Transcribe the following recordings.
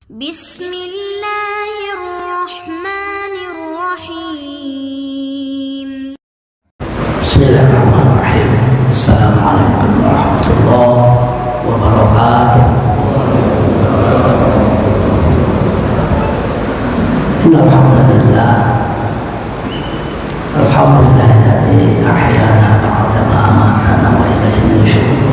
Bismillahirrahmanirrahim. Bismillahirrahmanirrahim. Assalamualaikum warahmatullahi wabarakatuh. Alhamdulillah. Alhamdulillahilladzi ahyana ba'da ma amatana wa ilaihin nusyur.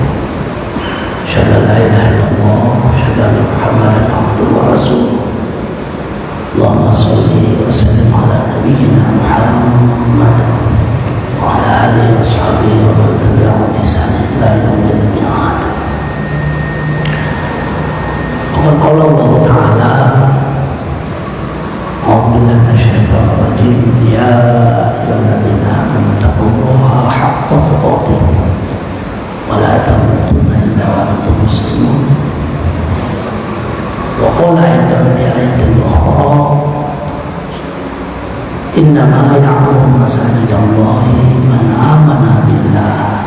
Asyhadu an la ilaha illallah, asyhadu anna Muhammadan abduhu wa rasuluh. Allahumma shalli wa sallim ala nabiyyina Muhammad wa ala alihi wa sahbihi wa man tabi'ahum bi ihsan ila yaumil mi'ad. Qala Allah Ta'ala, a'udzu billahi minasyaitonir rajim. Ya ayyuhalladzina amanu taqullaha haqqa tuqatih wa la tamutunna illa wa antum muslimun. Wa qala aidan bi ayatin ukhra, innama ya'muru masajidallahi man amana billah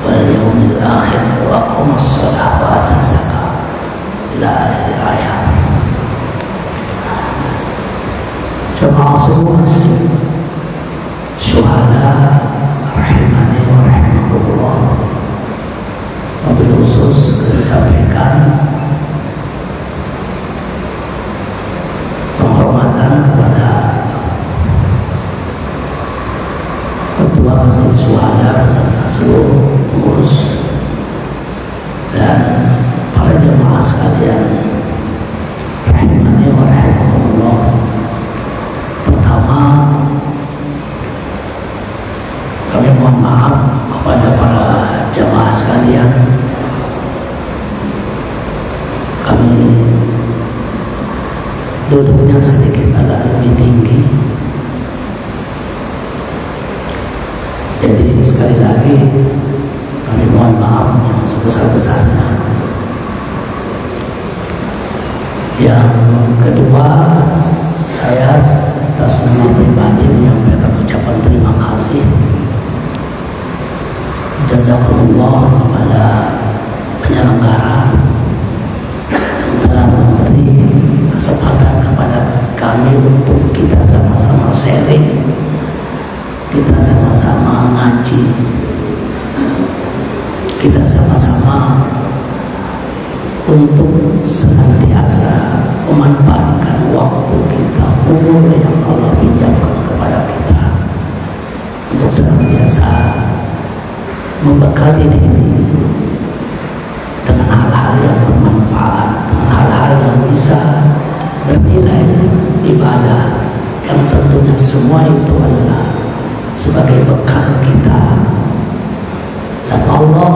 wal yawmil akhir wa aqama as-salata wa ata az-zakata ila akhir ayat. Jamaah seluruh masjid syuhada rahimani wa rahimakumullah, wabil khusus disampaikan penghormatan kepada Ketua Masjid Syuhada beserta seluruh pengurus dan para jemaah sekalian rahimani wa rahimakumullah. Pertama, kami mohon maaf kepada para jemaah sekalian. Kami duduknya sedikit agak lebih tinggi, jadi sekali lagi kami mohon maaf yang sebesar-besarnya. Yang kedua, saya atas nama pribadi menyampaikan ucapan terima kasih jazakumullah kepada penyelenggara yang telah memberi kesempatan kepada kami untuk kita sama-sama sharing, kita sama-sama ngaji, kita sama-sama untuk senantiasa memanfaatkan waktu kita, umur yang Allah pinjamkan kepada kita, untuk senantiasa membekali diri dengan hal-hal yang bermanfaat, dengan hal-hal yang bisa bernilai ibadah, yang tentunya semua itu adalah sebagai bekal kita. Sama Allah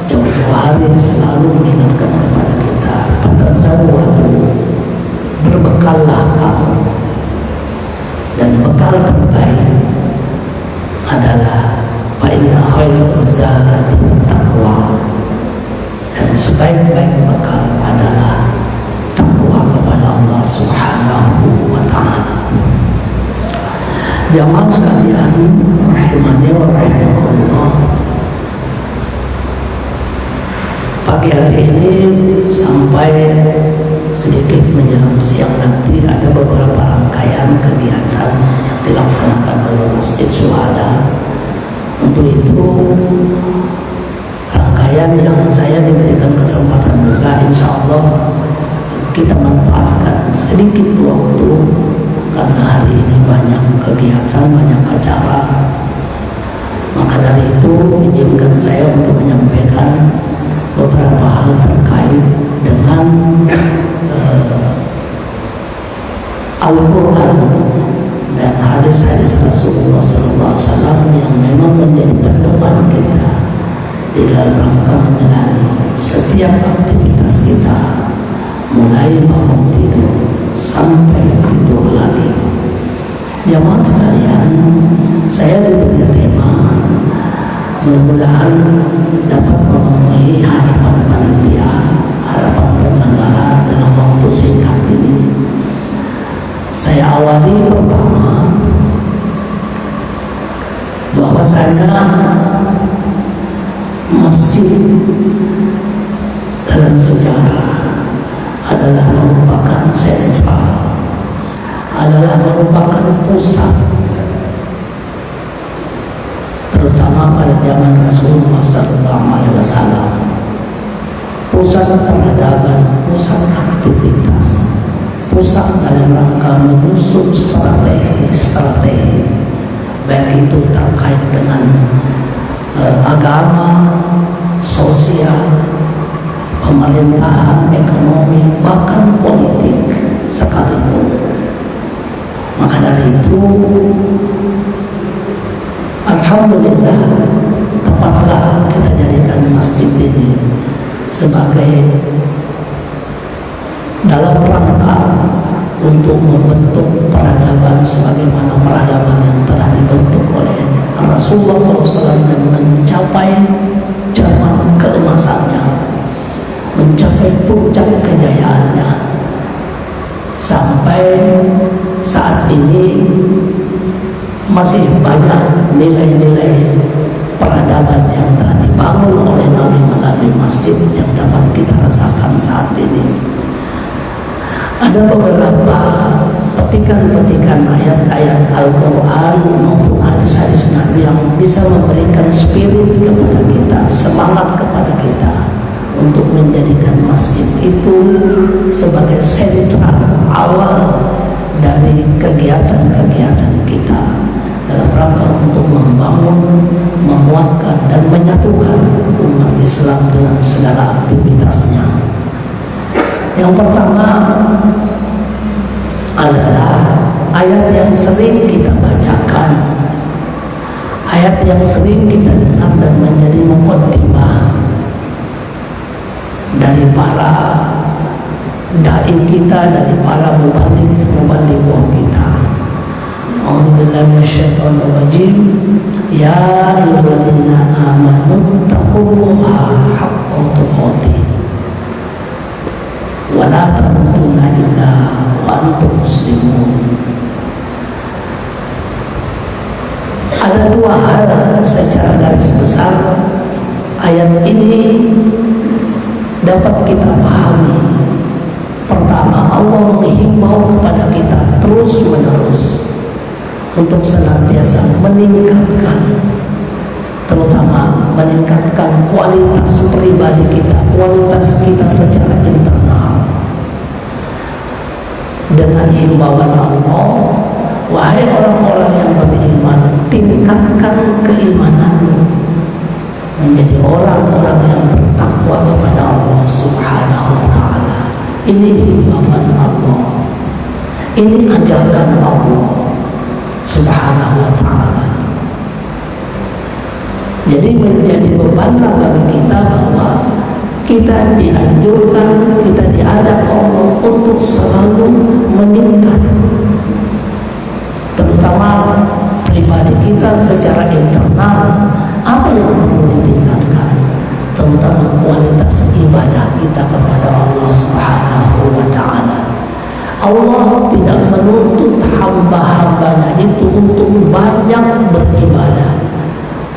jauh-jauh hari selalu mengingatkan kepada kita, fatazawwadu, berbekallah kamu, dan bekal terbaik adalah fa inna khairaz zadi taqwa, dan sebaik-baik bekal adalah takwa kepada Allah Subhanahu wa ta'ala. Jamaah sekalian rahimani wa rahimakumullah, pagi hari ini sampai sedikit menjelang siang nanti ada beberapa rangkaian kegiatan yang dilaksanakan oleh Masjid Syuhada. Untuk itu rangkaian yang saya diberikan kesempatan juga, insya Allah kita manfaatkan sedikit waktu, karena hari ini banyak kegiatan, banyak acara. Maka dari itu izinkan saya untuk menyampaikan beberapa hal terkait dengan Al-Quran dan hadis-hadis Rasulullah SAW yang memang menjadi pedoman kita di dalam rangka menjalani setiap aktivitas kita, mulai bangun tidur sampai tidur lagi. Jamaah sekalian, saya diberi tema, mudah-mudahan dapat memenuhi harapan panitia, harapan penyelenggara dalam waktu singkat ini. Saya awali pertama bahwasanya masjid dalam sejarah adalah sentral, adalah merupakan pusat, terutama pada zaman Rasulullah SAW, pusat peradaban, pusat aktivitas, pusat dalam rangka menyusun strategi, baik itu terkait dengan agama, sosial, pemerintahan, ekonomi, bahkan politik sekalipun. Maka dari itu, alhamdulillah, tepatlah kita jadikan masjid ini sebagai dalam rangka untuk membentuk peradaban sebagaimana peradaban yang telah dibentuk oleh Rasulullah SAW dan mencapai zaman keemasannya, mencapai puncak kejayaannya, sampai saat ini masih banyak nilai-nilai peradaban yang telah dibangun oleh Nabi melalui masjid yang dapat kita rasakan saat ini. Ada beberapa petikan-petikan ayat-ayat Al-Quran maupun hadis-hadis Nabi yang bisa memberikan spirit kepada kita, semangat kepada kita untuk menjadikan masjid itu sebagai sentral awal dari kegiatan-kegiatan kita dalam rangka untuk membangun, menguatkan dan menyatukan umat Islam dengan segala aktivitasnya. Yang pertama adalah ayat yang sering kita bacakan, ayat yang sering kita dengar dan menjadi muqaddimah dari para dai kita, dari para muballigh kita. A'udzubillahi minasyaitonir rajim. Ya ayyuhalladzina amanu taqullaha haqqa tuqatih wa la tamutunna illa wa antum muslimun. Ada dua hal secara garis besar ayat ini dapat kita pahami. Pertama, Allah menghimbau kepada kita terus menerus untuk senantiasa meningkatkan, terutama meningkatkan kualitas pribadi kita, kualitas kita secara internal, dengan himbauan Allah, wahai orang-orang yang beriman, tingkatkan keimananmu menjadi orang-orang yang bertakwa kepada Allah Subhanahu wa Ta'ala. Ini himbauan Allah, ini ajakan Allah Subhanahu wa Ta'ala. Jadi menjadi bebanlah bagi kita bahwa kita dianjurkan, kita diajak Allah untuk selalu meningkat, terutama pribadi kita secara internal. Apa yang perlu ditingkatkan? Terutama kualitas ibadah kita kepada Allah Subhanahu wa Ta'ala. Allah tidak menuntut hamba-hambanya itu untuk banyak beribadah,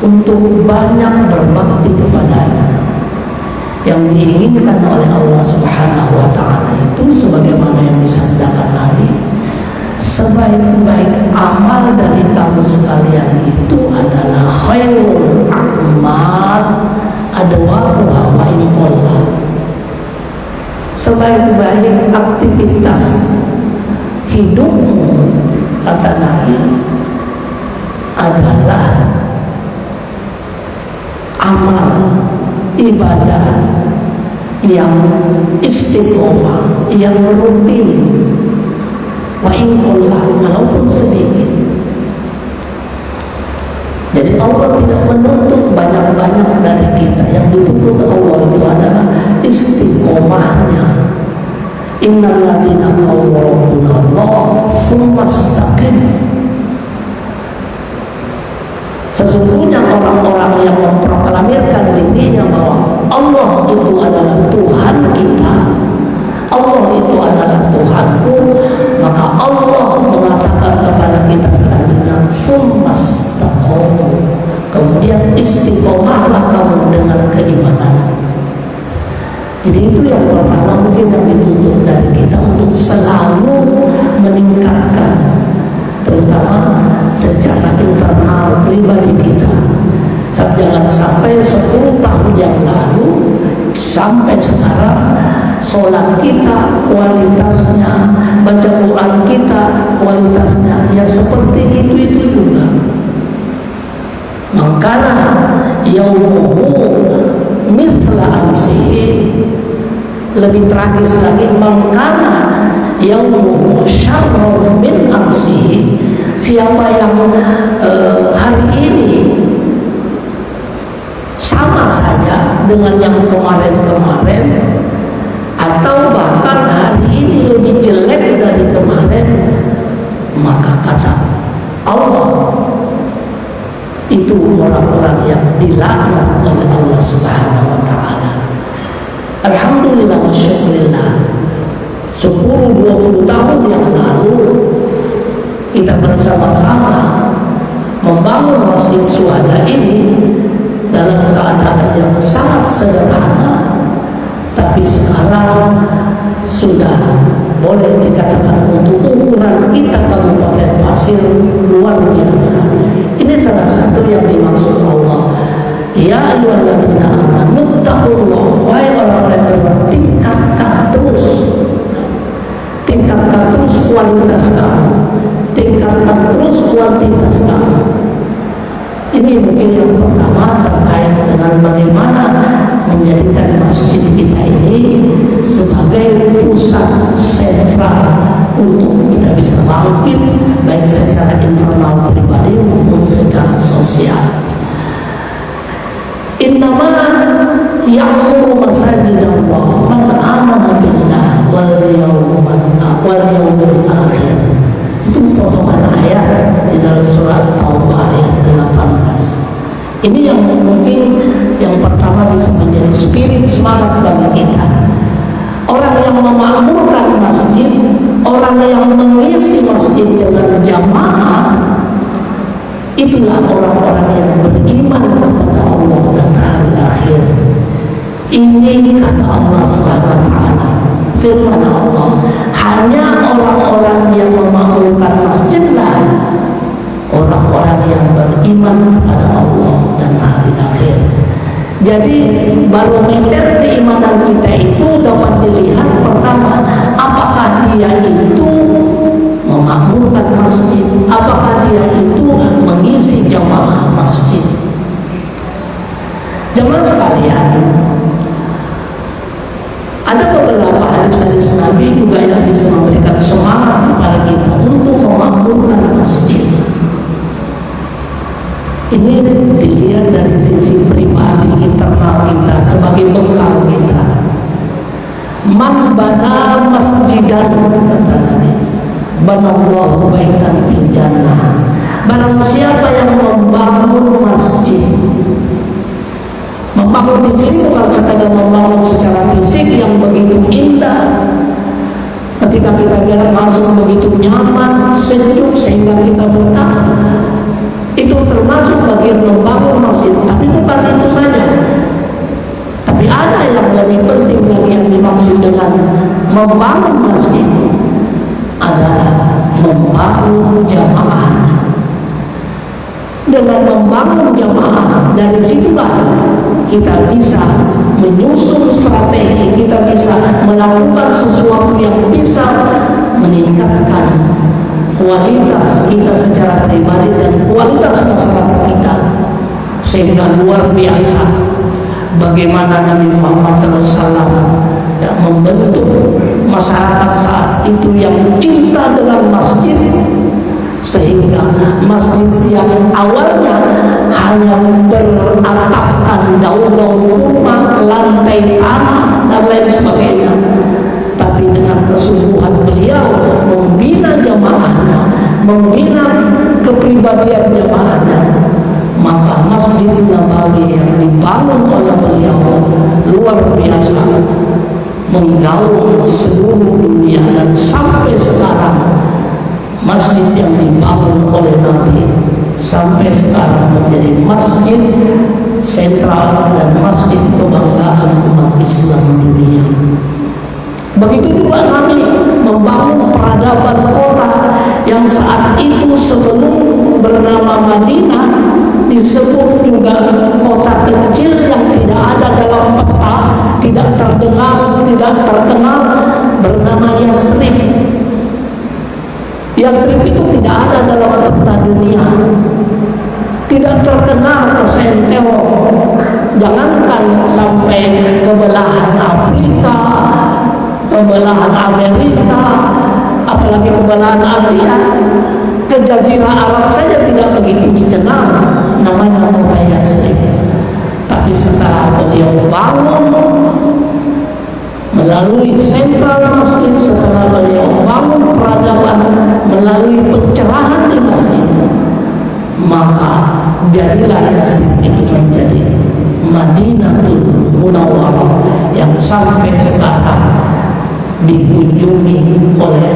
untuk banyak berbakti kepadanya. Yang diinginkan oleh Allah Subhanahu wa Ta'ala itu sebagaimana yang disabdakan Nabi, sebaik-baik amal dari kamu sekalian itu adalah khairul a'mal adwamuha wa in qalla. Sebaik-baik aktivitas hidupmu, kata Nabi, adalah amal ibadah yang istiqomah, yang rutin, wa in qalla, walaupun sedikit. Jadi Allah tidak menuntut banyak-banyak dari kita. Yang dituntut Allah itu adalah istiqomahnya. Innal ladzina qalu rabbuna Allah tsumma istaqim. Sesungguhnya orang-orang yang memproklamirkan dirinya bahwa Allah itu adalah Tuhan kita, Allah itu adalah Tuhanku, maka Allah mengatakan kepada kita selanjutnya, tsumma istaqim, kemudian istiqomahlah kamu dengan keimanan. Jadi itu yang pertama mungkin yang dituntut dari kita, untuk selalu meningkatkan, terutama secara internal pribadi kita. Jangan sampai 10 tahun yang lalu sampai sekarang sholat kita kualitasnya, baca Quran kita kualitasnya ya seperti itu juga. Makanya yaumuhu mithla amsihi, lebih tragis lagi, makanya yaumuhu syarrun min amsihi, siapa yang hari ini sama saja dengan yang kemarin-kemarin atau bahkan hari ini lebih jelek dari kemarin, maka kata Allah itu orang-orang yang dilaknat oleh Allah Subhanahu wa ta'ala. Alhamdulillah wa syukurillah, 10-20 tahun yang lalu kita bersama-sama membangun Masjid Syuhada ini dalam keadaan yang sangat sederhana, tapi sekarang sudah boleh dikatakan untuk ukuran kita Kabupaten Pasir luar biasa. Ini salah satu yang dimaksud Allah. Ya ayyuhalladzina amanu taqullah, wahai orang-orang yang beriman, tingkatkan terus kualitas kamu, tingkatkan terus kuantitas kamu. Ini mungkin yang pertama terkait dengan bagaimana menjadikan masjid kita ini sebagai pusat sentral untuk kita bisa bangkit baik secara internal pribadi maupun secara sosial. Innama ya'muru masajidallah man amana billah wal yawmil akhir. Itu potongan ayat di dalam surat Taubah ayat 18. Ini yang mungkin yang pertama bisa menjadi spirit semangat bagi kita. Orang yang memakmurkan masjid, orang yang mengisi masjid dengan jamaah, itulah orang-orang yang beriman kepada Allah dan hari akhir. Ini kata Allah Subhanahu wa ta'ala, firman Allah, hanya orang-orang yang memakmurkan masjidlah orang-orang yang beriman kepada Allah dan hari akhir. Jadi barometer keimanan kita itu dapat dilihat pertama, apakah dia itu memakmurkan masjid, apakah dia itu mengisi jamaah masjid. Jemaah sekalian, ada beberapa hadis-hadis Nabi juga yang bisa memberikan semangat kepada kita untuk memakmurkan masjid. Ini dilihat dari sisi pribadi internal kita sebagai bekal kita. Man bana masjidan, kata Nabi, banallahu baitan fil jannah. Barang siapa yang membangun masjid, membangun di sini bukan sekadar membangun secara fisik yang begitu indah. Ketika kita masuk begitu nyaman, sejuk sehingga kita betah, itu termasuk bagian membangun masjid. Tapi bukan itu saja. Tapi ada yang lebih penting lagi yang dimaksud dengan membangun masjid adalah membangun jamaah. Dengan membangun jamaah, dari situlah kita bisa menyusun strategi, kita bisa melakukan sesuatu yang bisa meningkatkan kualitas kita secara pribadi dan kualitas masyarakat kita, sehingga luar biasa bagaimana Nabi Muhammad SAW membentuk masyarakat saat itu yang cinta dengan masjid, sehingga masjid yang awalnya hanya beratapkan daun-daun rumah, lantai tanah dan lain sebagainya, tapi dengan kesungguhan beliau membina jamaahnya, membina kepribadian jamaahnya, maka Masjid Nabawi yang dibangun oleh beliau luar biasa, menggaung seluruh dunia. Dan sampai sekarang masjid yang dibangun oleh Nabi sampai sekarang menjadi masjid sentral dan masjid kebanggaan umat Islam dunia. Begitu juga Nabi membangun peradaban kota yang saat itu sebelum bernama Madinah disebut juga kota kecil yang tidak ada dalam peta, tidak terdengar, tidak terkenal, bernama Yasrib. Yasrib itu tidak ada dalam peta dunia, tidak terkenal ke senteo. Jangankan sampai ke belahan Afrika, ke belahan Amerika, apalagi ke belahan Asia, ke Jazirah Arab saja tidak begitu dikenal namanya kota Yasrib. Tapi setelah beliau bangun melalui sentral masjid, setelah beliau bangun peradaban melalui pencerahan di masjid, maka jadilah Yasrib itu menjadi Madinatul Munawwarah yang sampai sekarang dikunjungi oleh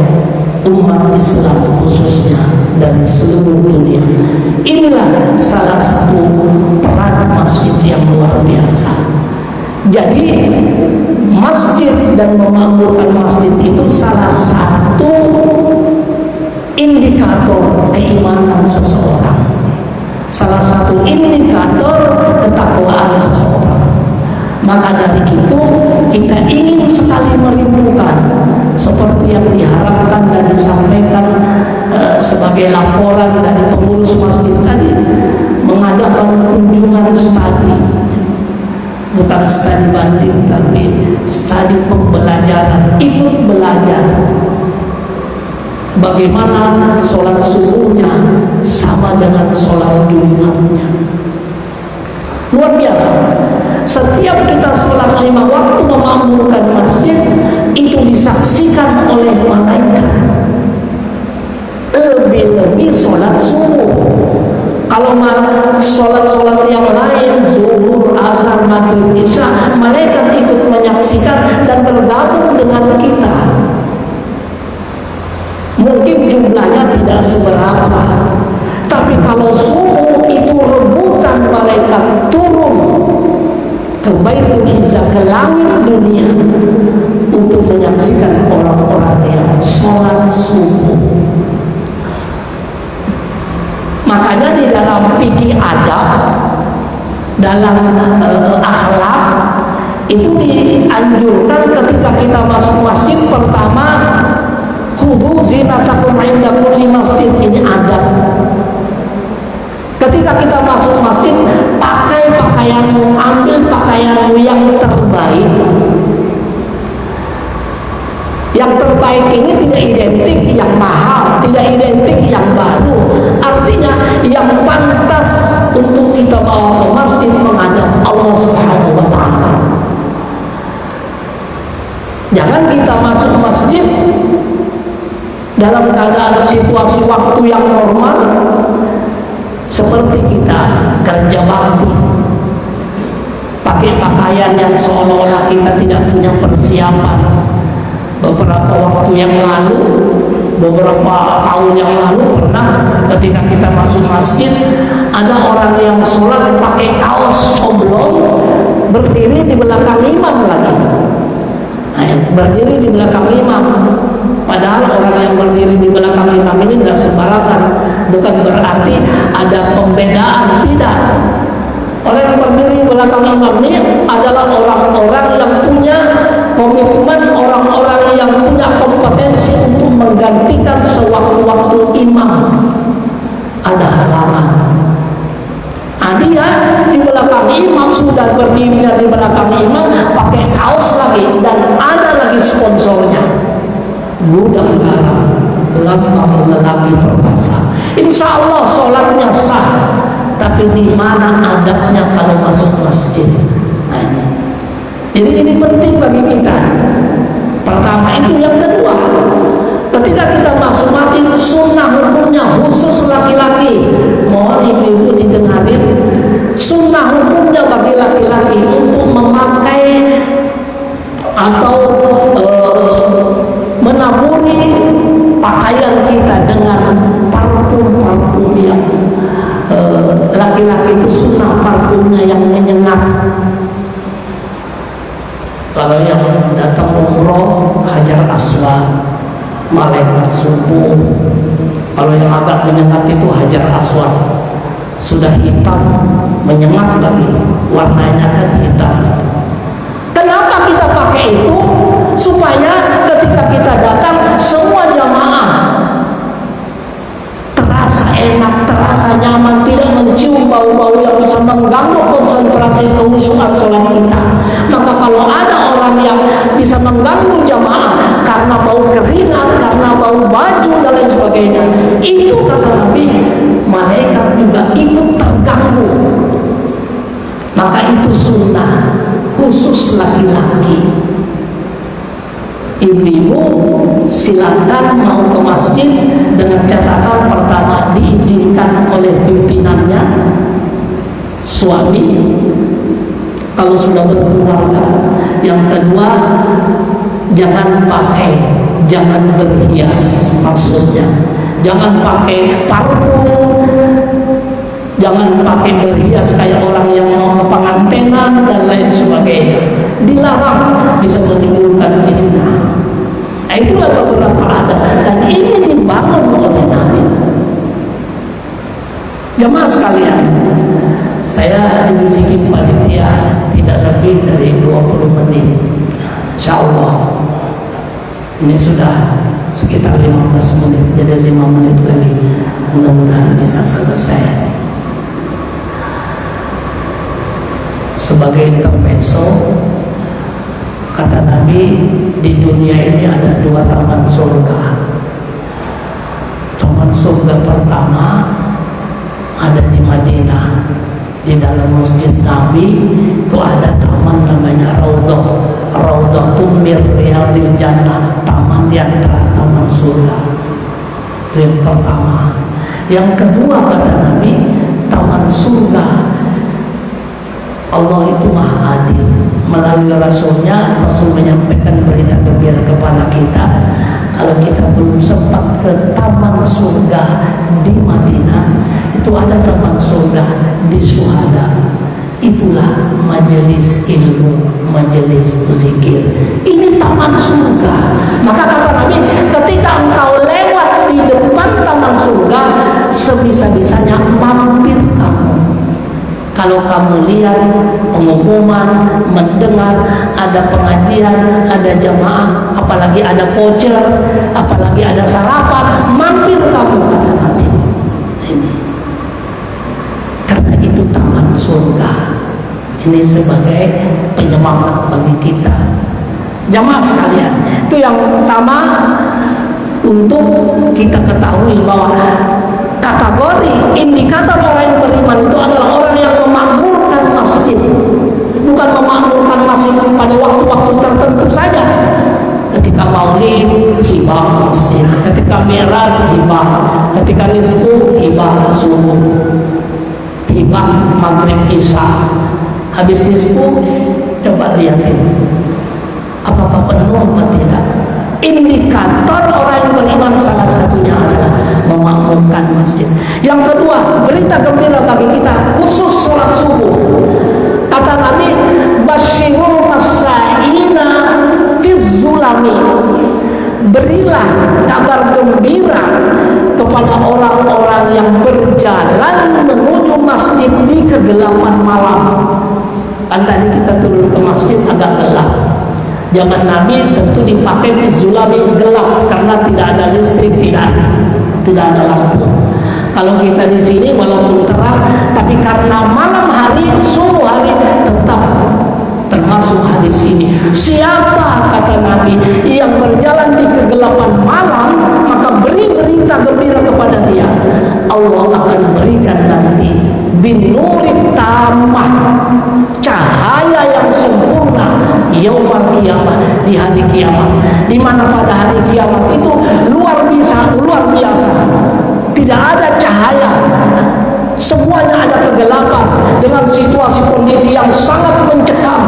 umat Islam khususnya dari seluruh dunia. Inilah salah satu peran masjid yang luar biasa. Jadi masjid dan memakmurkan masjid itu salah satu indikator keimanan seseorang, salah satu indikator ketakwaan seseorang. Maka dari itu kita ingin sekali merindukan seperti yang diharapkan dan disampaikan sebagai laporan dari pengurus masjid tadi, mengadakan kunjungan studi, bukan studi banding tapi studi pembelajaran, ikut belajar bagaimana sholat subuhnya sama dengan sholat Jumatnya. Luar biasa. Setiap kita sholat 5 waktu memakmurkan masjid itu disaksikan oleh malaikat. Lebih-lebih sholat subuh. Kalau sholat-sholat yang lain, zuhur, asar, maghrib, isya, malaikat ikut menyaksikan dan bergabung dengan kita. Mungkin jumlahnya tidak seberapa, tapi kalau subuh itu rebutan malaikat turun ke Baitul Izzah, ke langit dunia untuk menyaksikan orang-orang yang sholat subuh. Makanya di dalam fikih adab, dalam akhlak itu dianjurkan ketika kita masuk masjid, pertama khudhu zinatakum inda kulli masjid. Ini adab. Ketika kita masuk masjid, pakai pakaianmu, ambil pakaianmu yang terbaik. Yang terbaik ini tidak identik yang mahal, tidak identik yang baru. Artinya yang pantas untuk kita bawa ke masjid menghadap Allah Subhanahu wa Ta'ala. Jangan kita masuk masjid dalam keadaan situasi waktu yang normal, seperti kita kerja bakti, pakai pakaian yang seolah-olah kita tidak punya persiapan. Beberapa waktu yang lalu, beberapa tahun yang lalu pernah ketika kita masuk masjid, ada orang yang sholat pakai kaos oblong, berdiri di belakang imam lagi. Berdiri di belakang imam. Padahal orang yang berdiri di belakang imam ini tidak sembarangan. Bukan berarti ada pembedaan, tidak. Orang yang berdiri di belakang imam ini adalah orang-orang yang punya komitmen, orang-orang yang punya kompetensi untuk menggantikan sewaktu-waktu imam ada halangan. Dia di belakang imam, sudah berdiri di belakang imam pakai kaos lagi, dan ada lagi sponsornya, gudang garam, lambang lelaki perkasa. Insya Allah sholatnya sah, tapi di mana adabnya kalau masuk masjid? Nah, ini. Jadi ini penting bagi kita. Pertama itu. Yang kedua, ketika kita masuk masjid, sunnah hukumnya khusus laki-laki. Mohon ibu-ibu didengarin, sunnah hukumnya bagi laki-laki untuk memakai atau menaburi pakaian kita dengan parfum yang laki-laki itu sunnah parfumnya yang menyengat. Kalau yang datang umroh, Hajar Aswad, malaikat subuh. Kalau yang agak menyengat itu Hajar Aswad, sudah hitam menyengat lagi, warnanya kan hitam. Kenapa kita pakai itu? Supaya ketika kita datang semua jamaah terasa enak, terasa nyaman, tidak mencium bau-bau yang bisa mengganggu konsentrasi khusyukan sholat kita. Maka kalau ada orang yang bisa mengganggu jamaah karena bau keringat, karena bau baju dan lain sebagainya, itu kata Nabi, malaikat juga ikut terganggu. Maka itu sunnah khusus laki-laki. Ibu-ibu silakan mau ke masjid dengan catatan pertama diizinkan oleh pimpinannya, suami kalau sudah berkeluarga. Yang kedua, jangan berhias, maksudnya jangan pakai parfum, jangan pakai berhias kayak orang yang mau ke pengantenan dan lain sebagainya. Dilarang, bisa menimbulkan fitnah. Nah, itulah beberapa adat dan ini dibangun oleh Nabi. Jemaah sekalian, saya dibisikin panitia tidak lebih dari 20 menit. Insya Allah ini sudah sekitar 15 menit, jadi 5 menit lagi mudah-mudahan bisa selesai. Sebagai intermezzo, kata Nabi, di dunia ini ada 2 taman surga. Taman surga pertama ada di Madinah, di dalam masjid Nabi itu ada taman namanya Raudhatun min Riyadil Jannah, taman di antara taman surga. Itu yang pertama. Yang kedua kata Nabi, taman surga, Allah itu maha adil. Melalui Rasulnya, Rasul menyampaikan berita gembira kepada kita. Kalau kita belum sempat ke taman surga di Madinah, itu ada taman surga di Syuhada. Itulah majelis ilmu, majelis zikir. Ini taman surga. Maka kata Nabi, ketika engkau lewat di depan taman surga, sebisa-bisanya mampir kamu. Kalau kamu lihat pengumuman, mendengar ada pengajian, ada jamaah, apalagi ada voucher, apalagi ada sarapan, mampir kamu, kata Nabi. Ini karena itu taman surga. Ini sebagai penyemangat bagi kita. Jamaah sekalian, itu yang pertama untuk kita ketahui bahwa kategori indikator orang yang beriman itu adalah orang yang memakmurkan masjid, bukan memakmurkan masjid pada waktu-waktu tertentu saja. Ketika maulid hibah masjid, ketika mi'raj hibah, ketika nisfu hibah subuh, hibah maghrib isya. Habis nisfu coba lihatin apakah penuh atau tidak. Indikator orang yang beriman salah satunya adalah memakmurkan masjid. Yang kedua, berita gembira bagi kita khusus sholat subuh. Kata Nabi, basyirul masaina fiz zulami, berilah kabar gembira kepada orang-orang yang berjalan menuju masjid di kegelapan malam. Kan tadi kita turun ke masjid agak gelap. Zaman Nabi tentu dipakai zulami, gelap karena tidak ada listrik, tidak ada lampu. Kalau kita di sini walaupun terang, tapi karena malam hari, subuh hari tetap termasuk hadis ini. Siapa kata Nabi yang berjalan di kegelapan malam, maka beri berita gembira kepada dia. Allah akan berikan nanti binurit tamah, cahaya yang sempurna yaumul kiamat, di hari kiamat, di mana pada hari kiamat itu luar biasa, tidak ada cahaya, semuanya ada kegelapan dengan situasi kondisi yang sangat mencekam,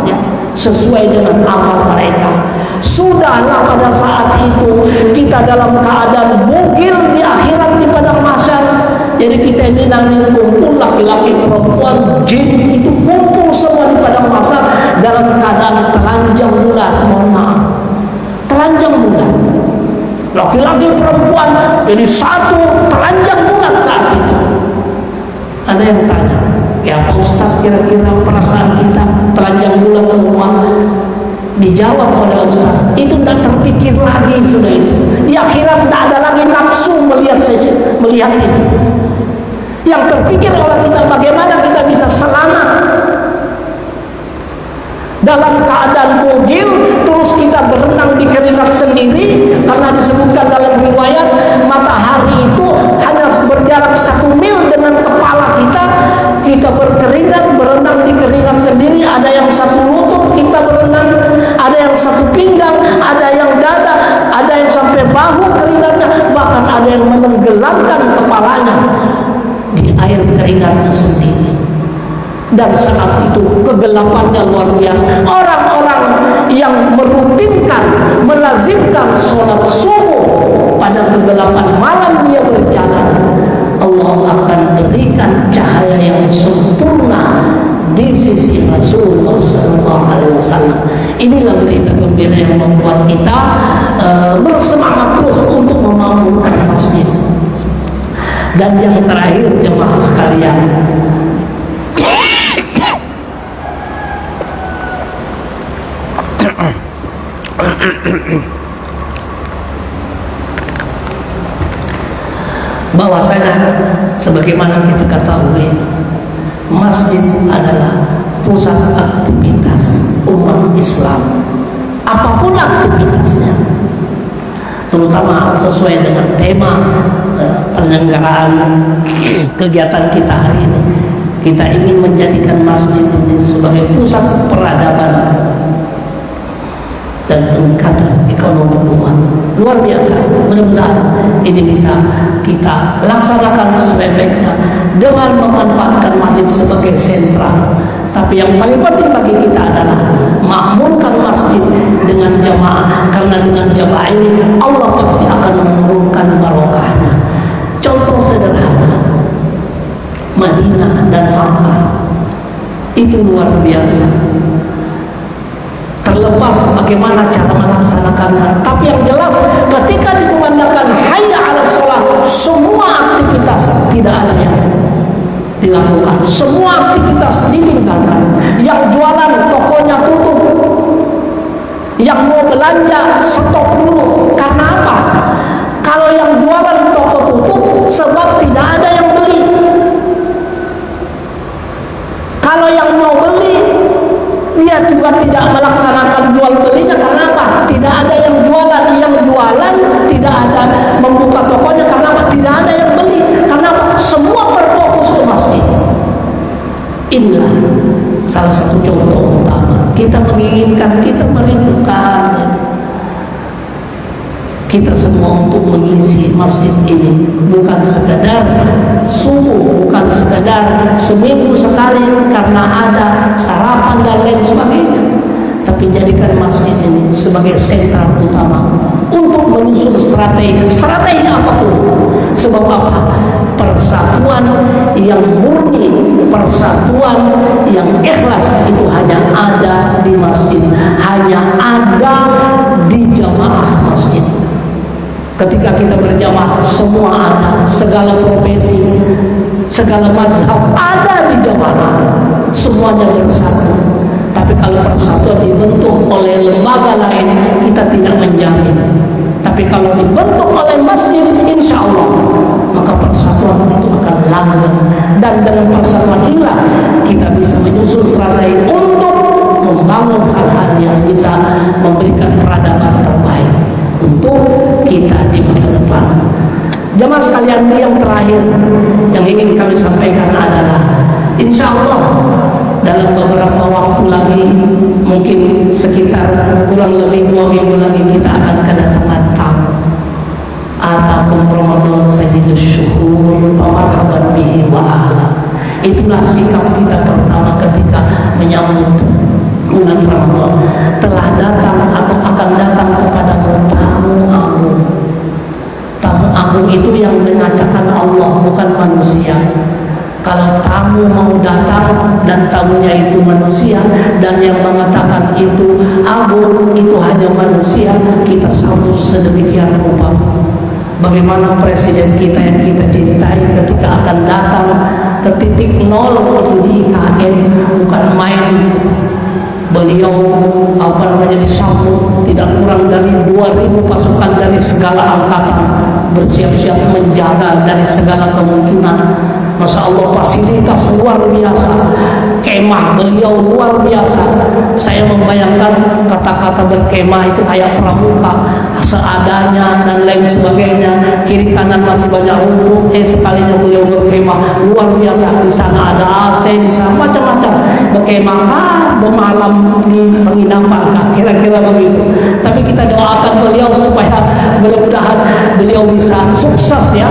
ya, sesuai dengan amal mereka. Sudahlah pada saat itu kita dalam keadaan bugil di akhirat di padang mahsyar. Jadi kita ini nanti kumpul laki-laki, perempuan, jin itu kumpul semua di padang mahsyar dalam keadaan telanjang bulat. Mohon maaf, telanjang bulat. laki-laki perempuan jadi satu telanjang bulat saat itu. Ada yang tanya, ya Pak Ustaz, kira-kira perasaan kita telanjang bulat semua? Dijawab oleh Ustaz, itu tidak terpikir lagi sudah itu. Di akhirat tidak ada lagi nafsu melihat itu. Yang terpikir oleh kita bagaimana kita bisa selamat dalam keadaan bugil, terus kita berenang di keringat sendiri, karena disebutkan dalam riwayat matahari itu hanya berjarak 1 mil dengan kepala kita. Kita berkeringat, berenang di keringat sendiri. Ada yang 1 lutut kita berenang, ada yang 1 pinggang, ada yang dada, ada yang sampai bahu keringatnya, bahkan ada yang menenggelamkan kepalanya di air keringatnya sendiri. Dan saat itu kegelapannya luar biasa. Orang-orang yang merutinkan, melazimkan sholat subuh pada kegelapan malam dia berjalan, Allah akan berikan cahaya yang sempurna di sisi Rasulullah SAW. Inilah berita gembira yang membuat kita bersemangat terus untuk memakmurkan masjid. Dan yang terakhir, jemaah sekalian, bahwasanya sebagaimana kita ketahui, masjid adalah pusat aktivitas umat Islam, apapun aktivitasnya, terutama sesuai dengan tema penyelenggaraan kegiatan kita hari ini. Kita ingin menjadikan masjid ini sebagai pusat peradaban dan peningkatan ekonomi umat. Luar biasa. Mudah-mudahan ini bisa kita laksanakan sebaik-baiknya dengan memanfaatkan masjid sebagai sentra. Tapi yang paling penting bagi kita adalah makmurkan masjid dengan jamaah, karena dengan jamaah ini Allah pasti akan menurunkan barokahnya. Contoh sederhana, Madinah dan Makkah itu luar biasa. Terlepas bagaimana cara melaksanakannya, tapi yang jelas ketika dikumandangkan hayya 'alas shalah, semua aktivitas tidak ada yang dilakukan, semua aktivitas ditinggalkan. Yang jualan tokonya tutup, yang mau belanja stop dulu. Karena apa? Kalau yang jualan toko tutup sebab tidak ada yang beli. Kalau yang mau beli, dia juga tidak melaksanakan jual belinya. Karena apa? Tidak ada yang jualan. Yang jualan tidak ada membuka tokonya. Karena apa? Tidak ada yang beli. Karena apa? Semua terfokus ke masjid. Inilah salah satu contoh utama. Kita menginginkan, kita merindukan kita semua untuk mengisi masjid ini, bukan sekadar subuh, bukan sekadar seminggu sekali karena ada sarapan dan lain sebagainya, tapi jadikan masjid ini sebagai sentra utama untuk menyusun strategi apapun. Sebab apa? Persatuan yang murni, persatuan yang ikhlas itu hanya ada di masjid, hanya ada di jamaah masjid. Ketika kita berjamaah, semua ada, segala profesi, segala mazhab ada di jamaah, semuanya bersatu. Tapi kalau persatuan dibentuk oleh lembaga lain, kita tidak menjamin. Tapi kalau dibentuk oleh masjid, insya Allah maka persatuan itu akan langgeng. Dan dengan persatuan inilah kita bisa menyusun strategi untuk membangun hal-hal yang bisa memberikan peradaban terbaik untuk kita di masa depan. Jemaah sekalian, yang terakhir yang ingin kami sampaikan adalah insya Allah dalam beberapa waktu lagi, mungkin sekitar kurang lebih 2 minggu lagi, kita akan kedatangan tamu. Atakum Ramadan sayyidus syuhur, marhaban bihi wa ahla. Itulah sikap kita pertama ketika menyambut bulan Ramadan. Telah datang atau akan datang kepadamu tamu agung. Tamu agung itu yang mengatakan Allah, bukan manusia. Kalau tamu mau datang dan tamunya itu manusia, dan yang mengatakan itu agung itu hanya manusia, kita sambut sedemikian rupa. Bagaimana presiden kita yang kita cintai ketika akan datang ke titik nol itu di IKN, bukan main itu. Beliau disambut tidak kurang dari 2.000 pasukan dari segala angkatan, bersiap-siap menjaga dari segala kemungkinan. Masya Allah, fasilitas luar biasa, kemah beliau luar biasa. Saya membayangkan kata-kata berkemah itu kayak pramuka, seadanya dan lain sebagainya. Kiri kanan masih banyak rumput, sekalinya beliau berkemah luar biasa. Di sana ada AC, di sana macam-macam. Berkemah bermalam di penginapan, kira-kira begitu. Tapi kita doakan beliau supaya mudah-mudahan beliau bisa sukses ya,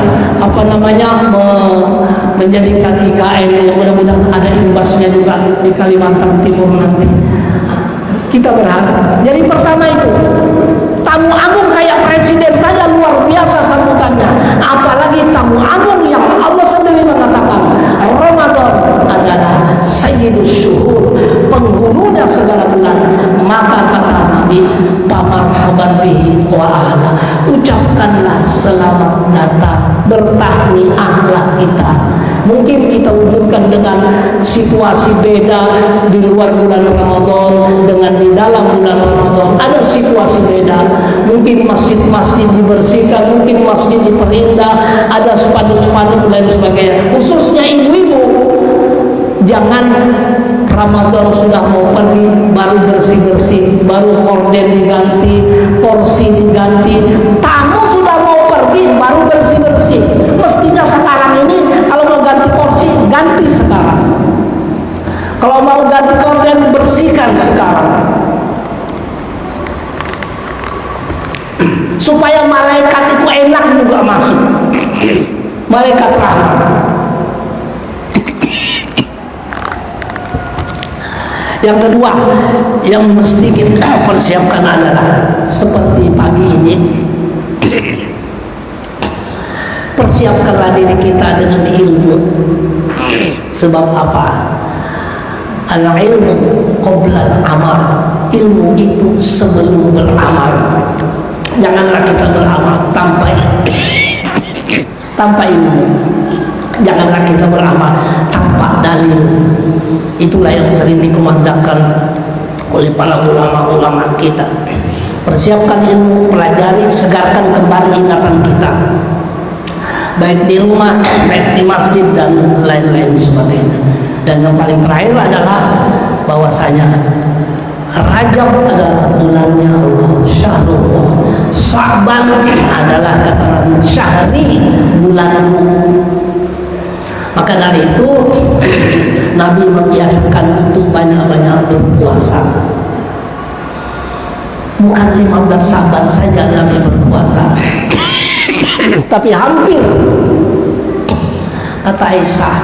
menjadikan IKN yang mudah-mudahan ada imbasnya juga di Kalimantan Timur nanti. Kita berharap. Jadi pertama itu, tamu agung kayak presiden saja luar biasa sambutannya, apalagi tamu agung yang Allah sendiri mengatakan Ramadan adalah sayyidus syuhur, penghulunya segala bulan. Maka kata Nabi, pamarhaban bihi wa ahla, ucapkanlah selamat datang, bertahniahlah kita. Mungkin kita wujudkan dengan situasi beda di luar bulan Ramadan dengan di dalam bulan Ramadan. Ada situasi beda. Mungkin masjid-masjid dibersihkan, mungkin masjid diperindah, ada spanduk-spanduk dan sebagainya. Khususnya ibu-ibu, jangan Ramadan sudah mau pergi baru bersih-bersih, baru korden diganti, kursi diganti. Tamu sudah mau pergi baru bersih-bersih. Mestinya sekarang ini kalau mau ganti kursi, ganti sekarang. Kalau mau ganti korden, bersihkan sekarang. Supaya malaikat itu enak juga masuk. Malaikat rahmat. Yang kedua yang mesti kita persiapkan adalah seperti pagi ini, persiapkanlah diri kita dengan ilmu. Sebab apa? Al-ilmu qabla al-amal. Ilmu itu sebelum beramal. Janganlah kita beramal tanpa ilmu. Janganlah kita beramal tanpa dalil. Itulah yang sering dikumandangkan oleh para ulama-ulama kita. Persiapkan ilmu, pelajari, segarkan kembali ingatan kita, baik di rumah, baik di masjid dan lain-lain sebagainya. Dan yang paling terakhir adalah bahwasanya Rajab adalah bulannya Allah, Syahrullah. Sa'ban adalah kata Nabi, syahri, bulanku. Maka dari itu Nabi membiasakan untuk banyak-banyak berpuasa. Bukan 15 Sa'ban saja Nabi berpuasa, tapi hampir. Kata Aisyah,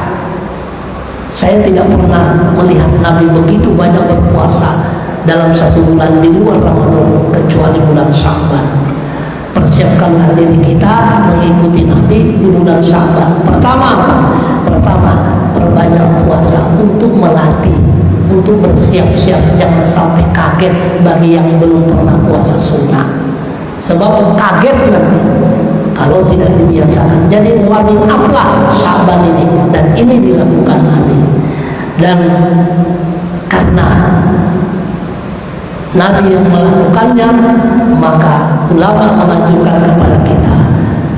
saya tidak pernah melihat Nabi begitu banyak berpuasa dalam satu bulan di luar Ramadan kecuali bulan Sya'ban. Persiapkanlah diri kita mengikuti Nabi di bulan Sya'ban. Pertama, perbanyak puasa untuk melatih, untuk bersiap-siap. Jangan sampai kaget bagi yang belum pernah puasa sunnah. Sebab kaget nanti kalau tidak dibiasakan. Jadi warming up lah Sya'ban ini, dan ini dilakukan Nabi. Dan karena Nabi yang melakukannya, maka ulama menganjurkan kepada kita,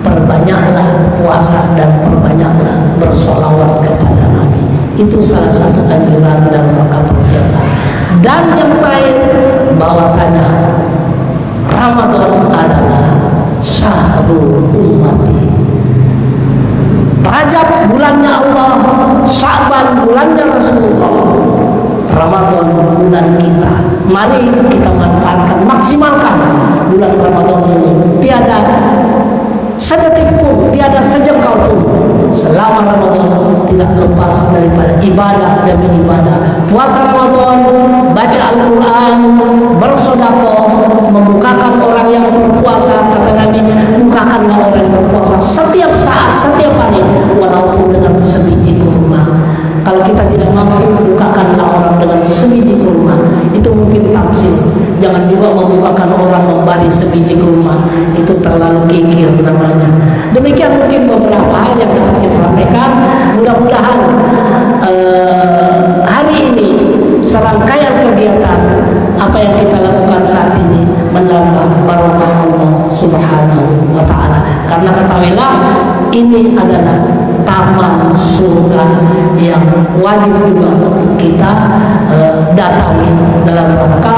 perbanyaklah puasa dan perbanyaklah bersolawat kepada Nabi. Itu salah satu anjuran dalam rangka persiapan. Dan yang terakhir, bahwasanya Ramadan adalah syahrul ummati. Rajab bulannya Allah, Sya'ban bulannya Rasulullah, Ramadan bulan kita. Mari kita manfaatkan, maksimalkan bulan Ramadan ini. Tiada sedetik pun, tiada sejengkal pun selama Ramadan tidak lepas daripada ibadah demi ibadah. Puasa Ramadan, baca Al-Quran, bersedekah, membukakan orang yang berpuasa. Kata Nabi, bukakanlah orang yang berpuasa setiap saat, setiap hari, walaupun dengan sebiji kurma. kita tidak mampu, bukakanlah orang dengan sebiji kurma. Itu mungkin tafsir. Jangan juga membukakan orang memberi sebiji kurma, itu terlalu kikir namanya. Demikian mungkin beberapa hal yang dapat kita sampaikan. Mudah-mudahan hari ini serangkaian kegiatan apa yang kita lakukan saat ini menambah barokah Allah Subhanahu wa ta'ala. Karena ketahuilah ini adalah taman surga yang wajib juga kita datangi dalam rangka